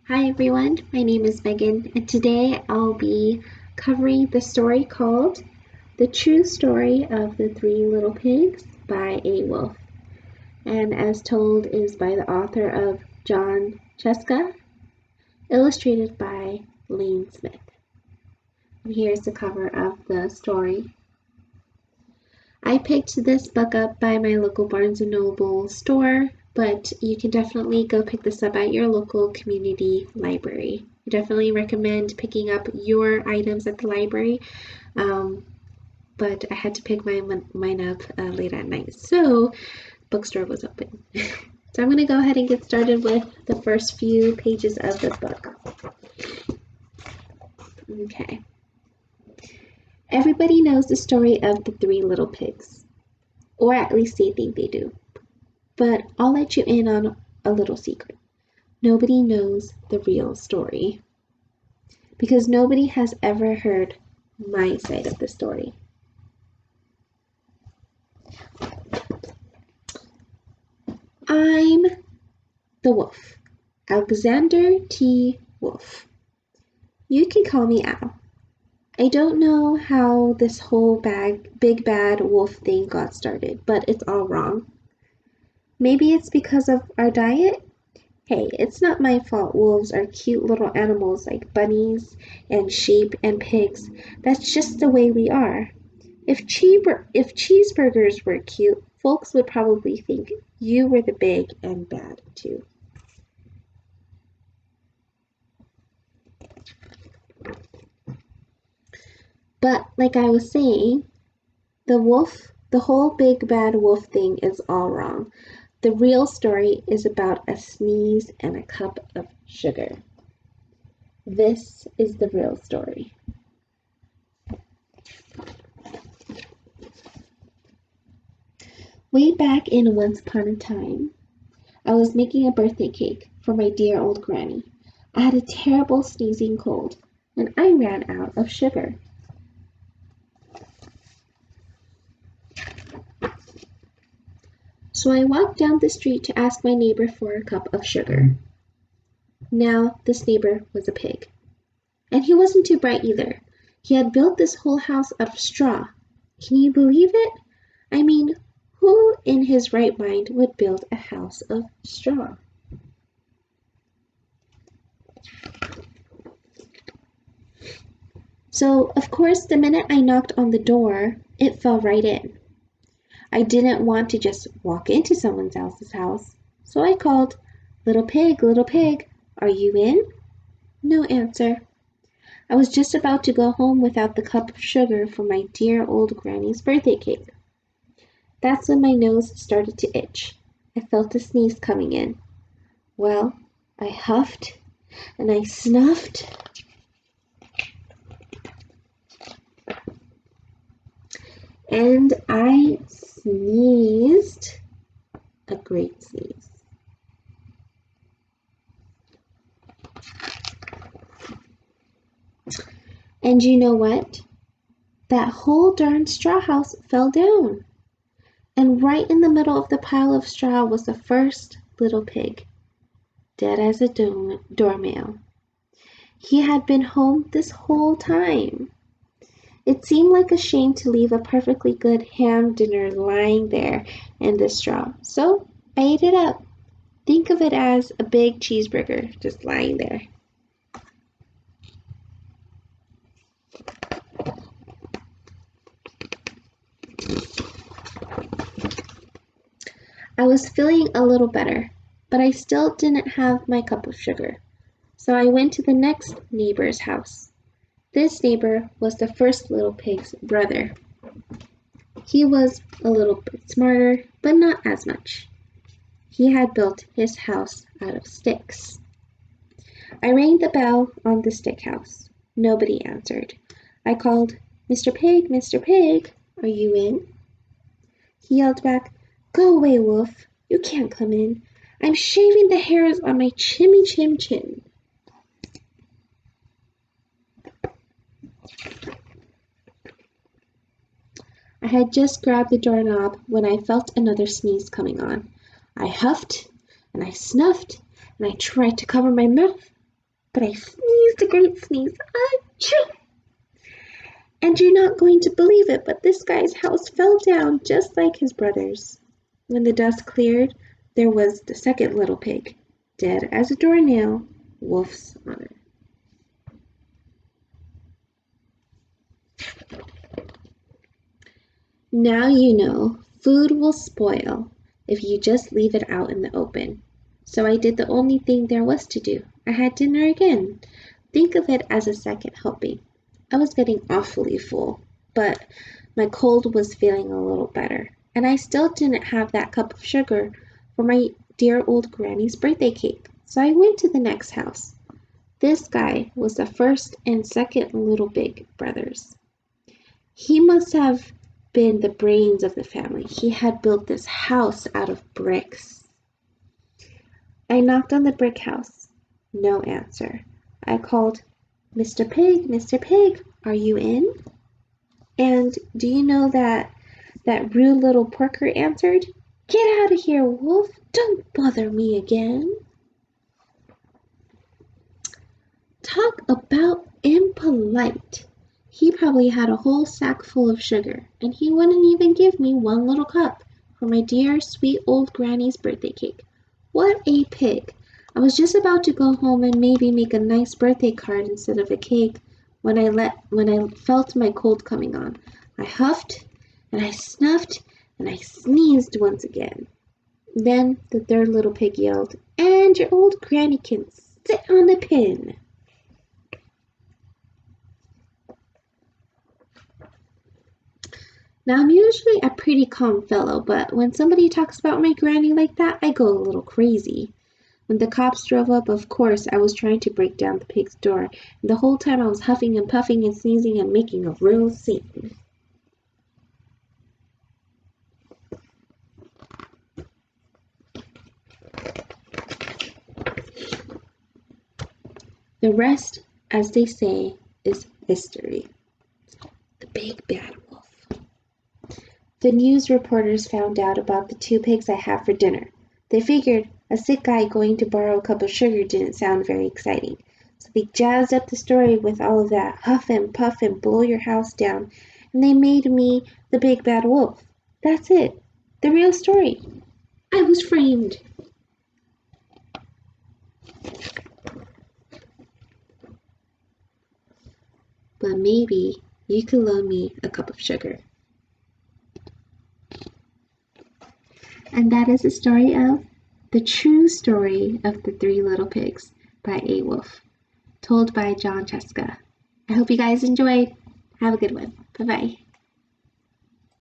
Hi everyone, my name is Megan, and today I'll be covering the story called The True Story of the Three Little Pigs by a Wolf, and as told is by the author of Jon Scieszka, illustrated by Lane Smith. And here's the cover of the story. I picked this book up by my local Barnes & Noble store, but you can definitely go pick this up at your local community library. I definitely recommend picking up your items at the library, but I had to pick mine up late at night, so bookstore was open. So I'm going to go ahead and get started with the first few pages of the book. Okay. Everybody knows the story of the Three Little Pigs, or at least they think they do. But I'll let you in on a little secret. Nobody knows the real story, because nobody has ever heard my side of the story. I'm the wolf, Alexander T. Wolf. You can call me Al. I don't know how this whole big bad wolf thing got started, but it's all wrong. Maybe it's because of our diet? Hey, it's not my fault wolves are cute little animals like bunnies and sheep and pigs. That's just the way we are. If cheeseburgers were cute, folks would probably think you were the big and bad too. But like I was saying, the whole big bad wolf thing is all wrong. The real story is about a sneeze and a cup of sugar. This is the real story. Way back in once upon a time, I was making a birthday cake for my dear old granny. I had a terrible sneezing cold, and I ran out of sugar. So I walked down the street to ask my neighbor for a cup of sugar. Now, this neighbor was a pig. And he wasn't too bright either. He had built this whole house out of straw. Can you believe it? I mean, who in his right mind would build a house of straw? So, of course, the minute I knocked on the door, it fell right in. I didn't want to just walk into someone else's house, so I called, little pig, are you in?" No answer. I was just about to go home without the cup of sugar for my dear old granny's birthday cake. That's when my nose started to itch. I felt a sneeze coming in. Well, I huffed and I snuffed. And I sneezed a great sneeze. And you know what? That whole darn straw house fell down. And right in the middle of the pile of straw was the first little pig, dead as a doornail. He had been home this whole time. It seemed like a shame to leave a perfectly good ham dinner lying there in the straw, so I ate it up. Think of it as a big cheeseburger just lying there. I was feeling a little better, but I still didn't have my cup of sugar, so I went to the next neighbor's house. This neighbor was the first little pig's brother. He was a little bit smarter, but not as much. He had built his house out of sticks. I rang the bell on the stick house. Nobody answered. I called, Mr. Pig, are you in?" He yelled back, "Go away, wolf. You can't come in. I'm shaving the hairs on my chimmy chin. I had just grabbed the doorknob when I felt another sneeze coming on. I huffed and I snuffed and I tried to cover my mouth, but I sneezed a great sneeze. Achoo! And you're not going to believe it, but this guy's house fell down just like his brother's. When the dust cleared, there was the second little pig, dead as a doornail, Wolf's honor. Now you know, food will spoil if you just leave it out in the open. So I did the only thing there was to do. I had dinner again. Think of it as a second helping. I was getting awfully full, but my cold was feeling a little better, and I still didn't have that cup of sugar for my dear old granny's birthday cake. So I went to the next house. This guy was the first and second little big brothers. He must have been the brains of the family. He had built this house out of bricks. I knocked on the brick house. No answer. I called, Mr. Pig, Mr. Pig, are you in? And do you know that rude little porker answered, Get out of here, Wolf. Don't bother me again. Talk about impolite. He probably had a whole sack full of sugar, and he wouldn't even give me one little cup for my dear, sweet old granny's birthday cake. What a pig! I was just about to go home and maybe make a nice birthday card instead of a cake when I felt my cold coming on. I huffed, and I snuffed, and I sneezed once again. Then the third little pig yelled, And your old granny can sit on the pin. Now, I'm usually a pretty calm fellow, but when somebody talks about my granny like that, I go a little crazy. When the cops drove up, of course, I was trying to break down the pig's door, and the whole time I was huffing and puffing and sneezing and making a real scene. The rest, as they say, is history. The big bad wolf. The news reporters found out about the two pigs I had for dinner. They figured a sick guy going to borrow a cup of sugar didn't sound very exciting. So they jazzed up the story with all of that huff and puff and blow your house down, and they made me the big bad wolf. That's it. The real story. I was framed. But maybe you could loan me a cup of sugar. And that is the story of The True Story of the Three Little Pigs by A. Wolf, told by Jon Scieszka. I hope you guys enjoyed. Have a good one. Bye-bye.